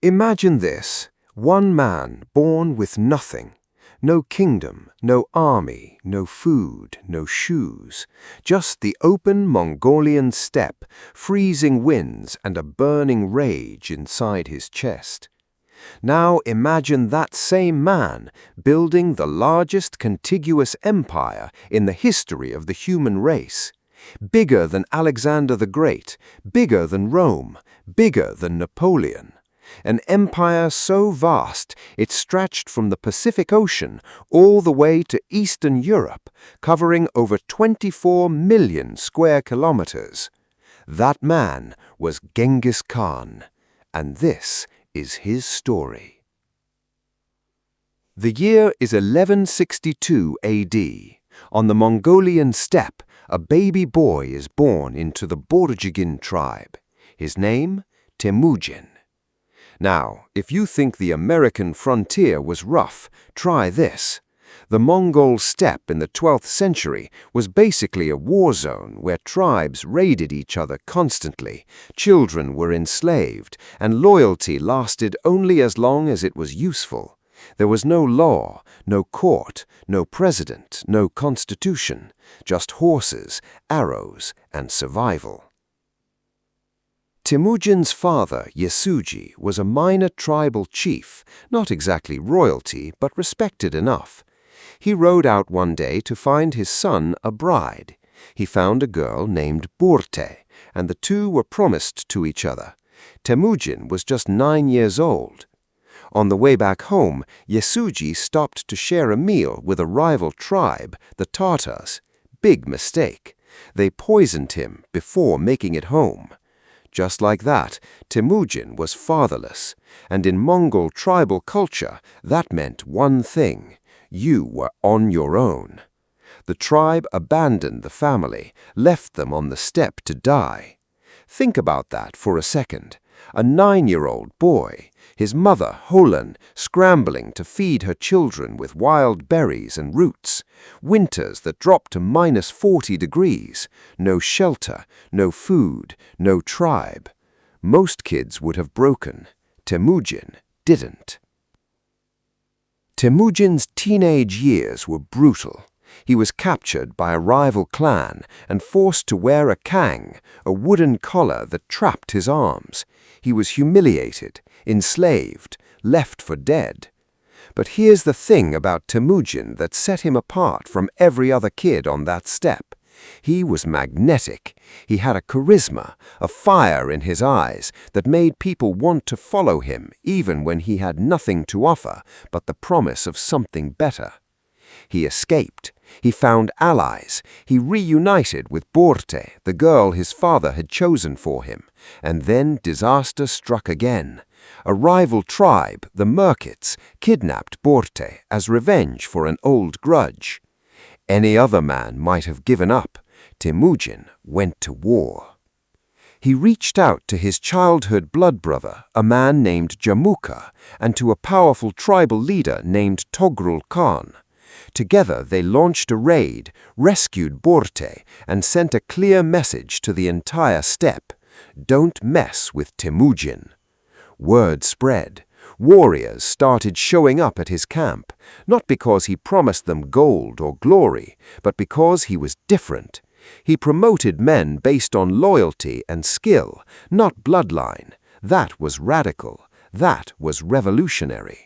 Imagine this: one man born with nothing. No kingdom, no army, no food, no shoes. Just the open Mongolian steppe, freezing winds, and a burning rage inside his chest. Now imagine that same man building the largest contiguous empire in the history of the human race. Bigger than Alexander the Great, bigger than Rome, bigger than Napoleon. An empire so vast it stretched from the Pacific Ocean all the way to Eastern Europe, covering over 24 million square kilometers. That man was Genghis Khan, and this is his story. The year is 1162 AD. On the Mongolian steppe, a baby boy is born into the Borjigin tribe. His name? Temujin. Now, if you think the American frontier was rough, try this. The Mongol steppe in the 12th century was basically a war zone where tribes raided each other constantly, children were enslaved, and loyalty lasted only as long as it was useful. There was no law, no court, no president, no constitution, just horses, arrows, and survival. Temujin's father, Yasuji, was a minor tribal chief, not exactly royalty, but respected enough. He rode out one day to find his son a bride. He found a girl named Burte, and the two were promised to each other. Temujin was just 9 years old. On the way back home, Yasuji stopped to share a meal with a rival tribe, the Tatars. Big mistake. They poisoned him before making it home. Just like that, Temujin was fatherless, and in Mongol tribal culture, that meant one thing: you were on your own. The tribe abandoned the family, left them on the steppe to die. Think about that for a second. A 9-year-old boy, his mother, Holan, scrambling to feed her children with wild berries and roots. Winters that dropped to -40 degrees. No shelter, no food, no tribe. Most kids would have broken. Temujin didn't. Temujin's teenage years were brutal. He was captured by a rival clan and forced to wear a kang, a wooden collar that trapped his arms. He was humiliated, enslaved, left for dead. But here's the thing about Temujin that set him apart from every other kid on that steppe. He was magnetic. He had a charisma, a fire in his eyes that made people want to follow him even when he had nothing to offer but the promise of something better. He escaped. He found allies. He reunited with Burte, the girl his father had chosen for him. And then disaster struck again. A rival tribe, the Merkits, kidnapped Burte as revenge for an old grudge. Any other man might have given up. Temujin went to war. He reached out to his childhood blood brother, a man named Jamuka, and to a powerful tribal leader named Togrul Khan. Together they launched a raid, rescued Burte, and sent a clear message to the entire steppe: don't mess with Temujin. Word spread. Warriors started showing up at his camp, not because he promised them gold or glory, but because he was different. He promoted men based on loyalty and skill, not bloodline. That was radical. That was revolutionary.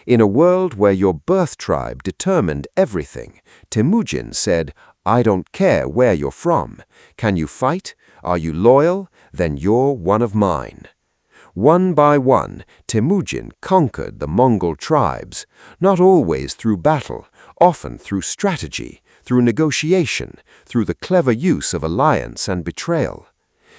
In a world where your birth tribe determined everything, Temujin said, I don't care where you're from. Can you fight? Are you loyal? Then you're one of mine. One by one, Temujin conquered the Mongol tribes, not always through battle, often through strategy, through negotiation, through the clever use of alliance and betrayal.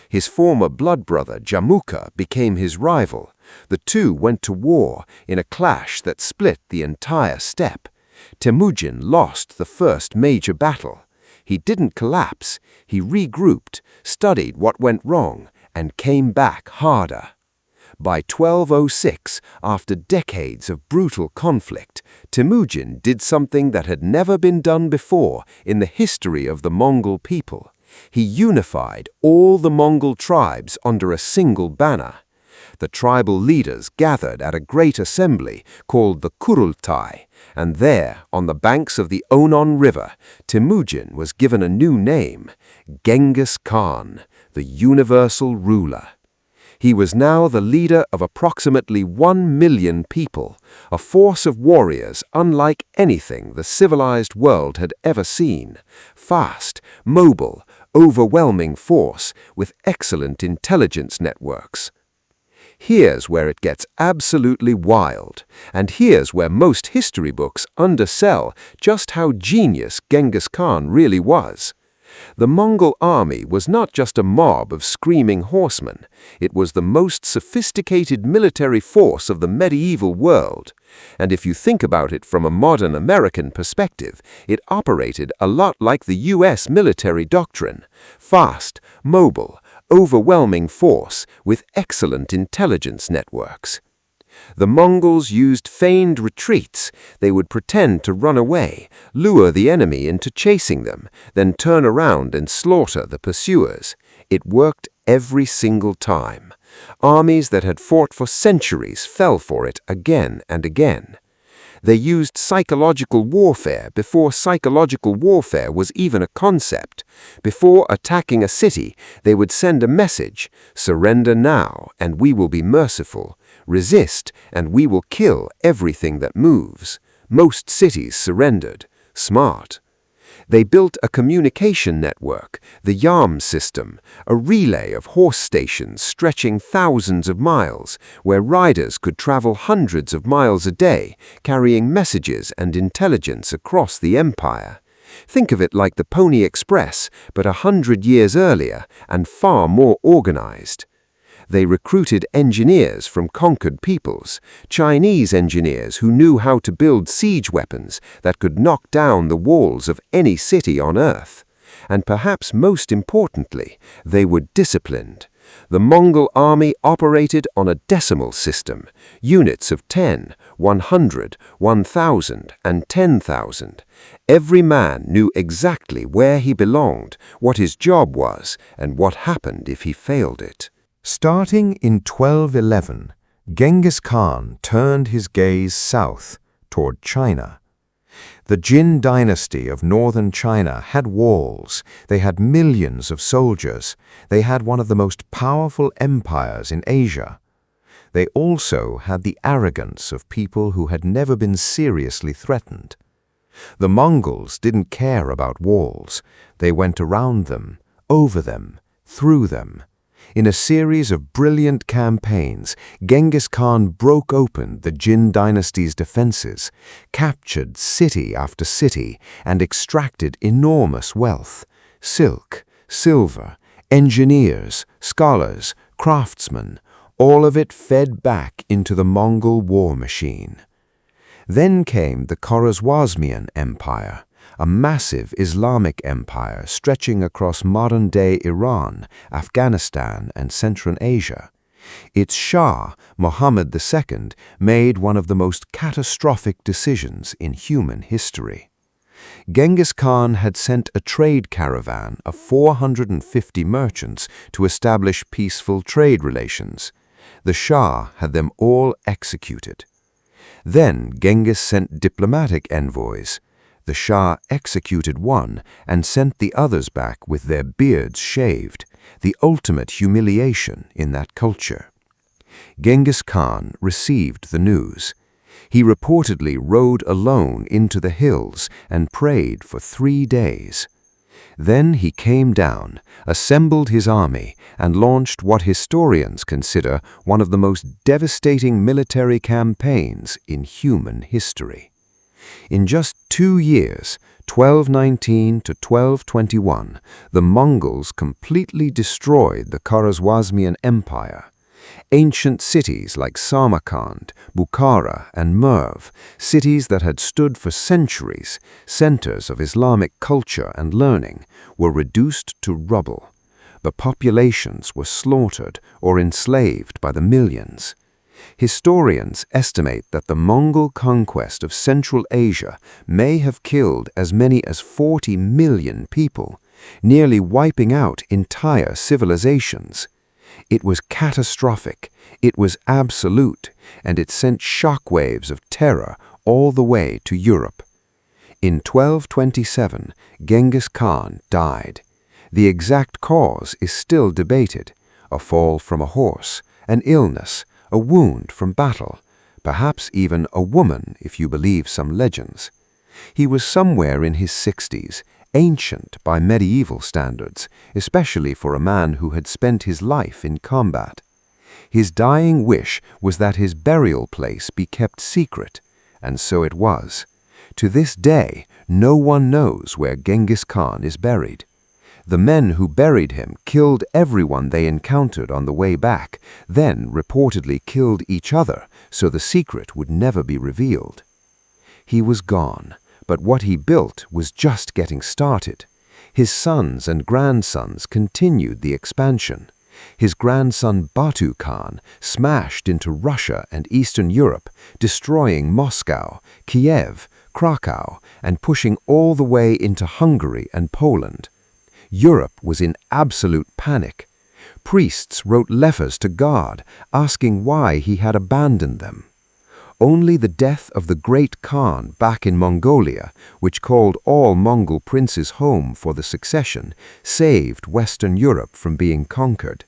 His former blood brother, Jamuka, became his rival. The two went to war in a clash that split the entire steppe. Temujin lost the first major battle. He didn't collapse. He regrouped, studied what went wrong, and came back harder. By 1206, after decades of brutal conflict, Temujin did something that had never been done before in the history of the Mongol people. He unified all the Mongol tribes under a single banner. The tribal leaders gathered at a great assembly called the Kurultai, and there, on the banks of the Onon River, Temujin was given a new name, Genghis Khan, the universal ruler. He was now the leader of approximately 1 million people, a force of warriors unlike anything the civilized world had ever seen. Fast, mobile, overwhelming force with excellent intelligence networks. Here's where it gets absolutely wild, and here's where most history books undersell just how genius Genghis Khan really was. The Mongol army was not just a mob of screaming horsemen, it was the most sophisticated military force of the medieval world. And if you think about it from a modern American perspective, it operated a lot like the US military doctrine: fast, mobile, overwhelming force with excellent intelligence networks. The Mongols used feigned retreats. They would pretend to run away, lure the enemy into chasing them, then turn around and slaughter the pursuers. It worked every single time. Armies that had fought for centuries fell for it again and again. They used psychological warfare before psychological warfare was even a concept. Before attacking a city, they would send a message: surrender now, and we will be merciful. Resist, and we will kill everything that moves. Most cities surrendered. Smart. They built a communication network, the Yam system, a relay of horse stations stretching thousands of miles, where riders could travel hundreds of miles a day, carrying messages and intelligence across the empire. Think of it like the Pony Express, but 100 years earlier and far more organized. They recruited engineers from conquered peoples, Chinese engineers who knew how to build siege weapons that could knock down the walls of any city on Earth. And perhaps most importantly, they were disciplined. The Mongol army operated on a decimal system, units of 10, 100, 1,000, and 10,000. Every man knew exactly where he belonged, what his job was, and what happened if he failed it. Starting in 1211, Genghis Khan turned his gaze south toward China. The Jin dynasty of northern China had walls, they had millions of soldiers, they had one of the most powerful empires in Asia. They also had the arrogance of people who had never been seriously threatened. The Mongols didn't care about walls. They went around them, over them, through them. In a series of brilliant campaigns, Genghis Khan broke open the Jin dynasty's defenses, captured city after city, and extracted enormous wealth: silk, silver, engineers, scholars, craftsmen, all of it fed back into the Mongol war machine. Then came the Khwarezmian Empire, a massive Islamic empire stretching across modern-day Iran, Afghanistan, and Central Asia. Its Shah, Muhammad II, made one of the most catastrophic decisions in human history. Genghis Khan had sent a trade caravan of 450 merchants to establish peaceful trade relations. The Shah had them all executed. Then Genghis sent diplomatic envoys. The Shah executed one and sent the others back with their beards shaved, the ultimate humiliation in that culture. Genghis Khan received the news. He reportedly rode alone into the hills and prayed for 3 days. Then he came down, assembled his army, and launched what historians consider one of the most devastating military campaigns in human history. In just 2 years, 1219 to 1221, the Mongols completely destroyed the Khwarezmian Empire. Ancient cities like Samarkand, Bukhara, and Merv, cities that had stood for centuries, centers of Islamic culture and learning, were reduced to rubble. The populations were slaughtered or enslaved by the millions. Historians estimate that the Mongol conquest of Central Asia may have killed as many as 40 million people, nearly wiping out entire civilizations. It was catastrophic, it was absolute, and it sent shockwaves of terror all the way to Europe. In 1227, Genghis Khan died. The exact cause is still debated: a fall from a horse, an illness, a wound from battle, perhaps even a woman if you believe some legends. He was somewhere in his 60s, ancient by medieval standards, especially for a man who had spent his life in combat. His dying wish was that his burial place be kept secret, and so it was. To this day, no one knows where Genghis Khan is buried. The men who buried him killed everyone they encountered on the way back, then reportedly killed each other so the secret would never be revealed. He was gone, but what he built was just getting started. His sons and grandsons continued the expansion. His grandson Batu Khan smashed into Russia and Eastern Europe, destroying Moscow, Kiev, Krakow, and pushing all the way into Hungary and Poland. Europe was in absolute panic. Priests wrote letters to God, asking why he had abandoned them. Only the death of the great Khan back in Mongolia, which called all Mongol princes home for the succession, saved Western Europe from being conquered.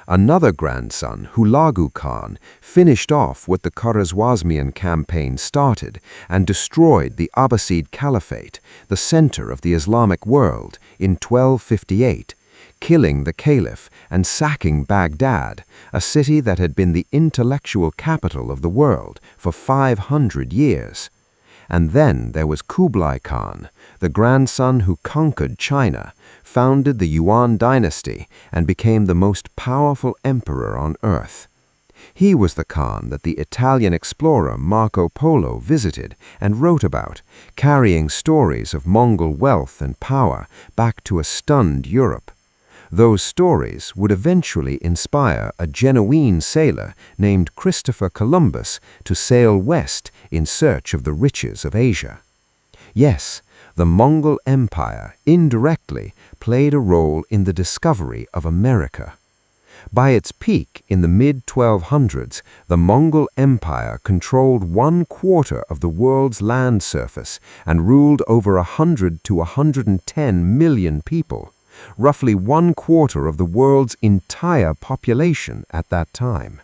Another grandson, Hulagu Khan, finished off what the Khwarezmian campaign started and destroyed the Abbasid Caliphate, the center of the Islamic world, in 1258, killing the caliph and sacking Baghdad, a city that had been the intellectual capital of the world for 500 years. And then there was Kublai Khan, the grandson who conquered China, founded the Yuan dynasty, and became the most powerful emperor on earth. He was the Khan that the Italian explorer Marco Polo visited and wrote about, carrying stories of Mongol wealth and power back to a stunned Europe. Those stories would eventually inspire a Genoese sailor named Christopher Columbus to sail west in search of the riches of Asia. Yes, the Mongol Empire indirectly played a role in the discovery of America. By its peak in the mid-1200s, the Mongol Empire controlled 1/4 of the world's land surface and ruled over 100 to 110 million people, roughly 1/4 of the world's entire population at that time.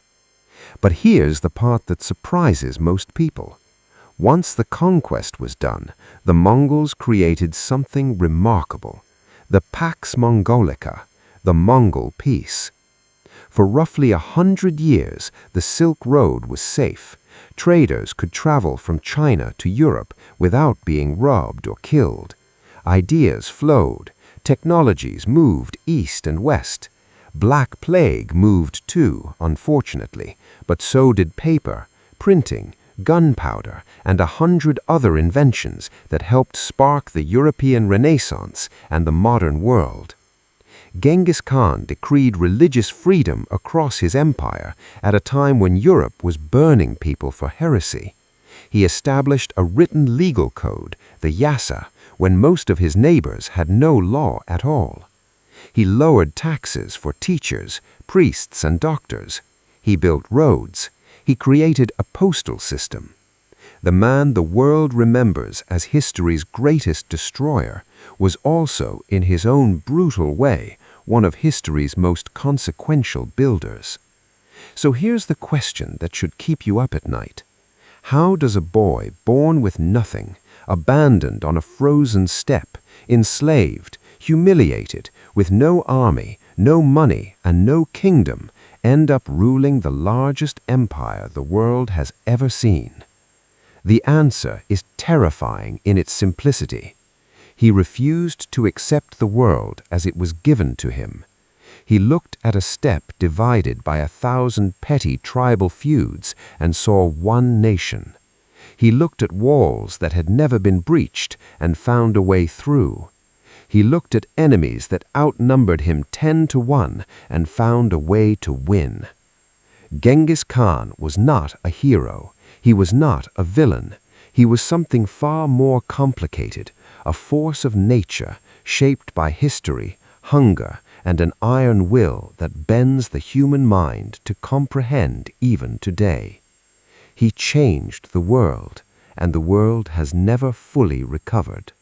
But here's the part that surprises most people. Once the conquest was done, the Mongols created something remarkable: the Pax Mongolica, the Mongol peace. For roughly 100 years, the Silk Road was safe. Traders could travel from China to Europe without being robbed or killed. Ideas flowed. Technologies moved east and west. Black Plague moved too, unfortunately, but so did paper, printing, gunpowder, and 100 other inventions that helped spark the European Renaissance and the modern world. Genghis Khan decreed religious freedom across his empire at a time when Europe was burning people for heresy. He established a written legal code, the Yasa, when most of his neighbors had no law at all. He lowered taxes for teachers, priests, and doctors. He built roads. He created a postal system. The man the world remembers as history's greatest destroyer was also, in his own brutal way, one of history's most consequential builders. So here's the question that should keep you up at night. How does a boy born with nothing, abandoned on a frozen steppe, enslaved, humiliated, with no army, no money, and no kingdom, end up ruling the largest empire the world has ever seen? The answer is terrifying in its simplicity. He refused to accept the world as it was given to him. He looked at a steppe divided by 1,000 petty tribal feuds and saw one nation. He looked at walls that had never been breached and found a way through. He looked at enemies that outnumbered him 10 to 1 and found a way to win. Genghis Khan was not a hero. He was not a villain. He was something far more complicated, a force of nature shaped by history, hunger, and an iron will that bends the human mind to comprehend even today. He changed the world, and the world has never fully recovered.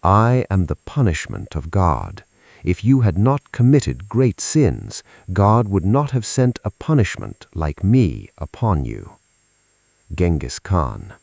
I am the punishment of God. If you had not committed great sins, God would not have sent a punishment like me upon you. Genghis Khan.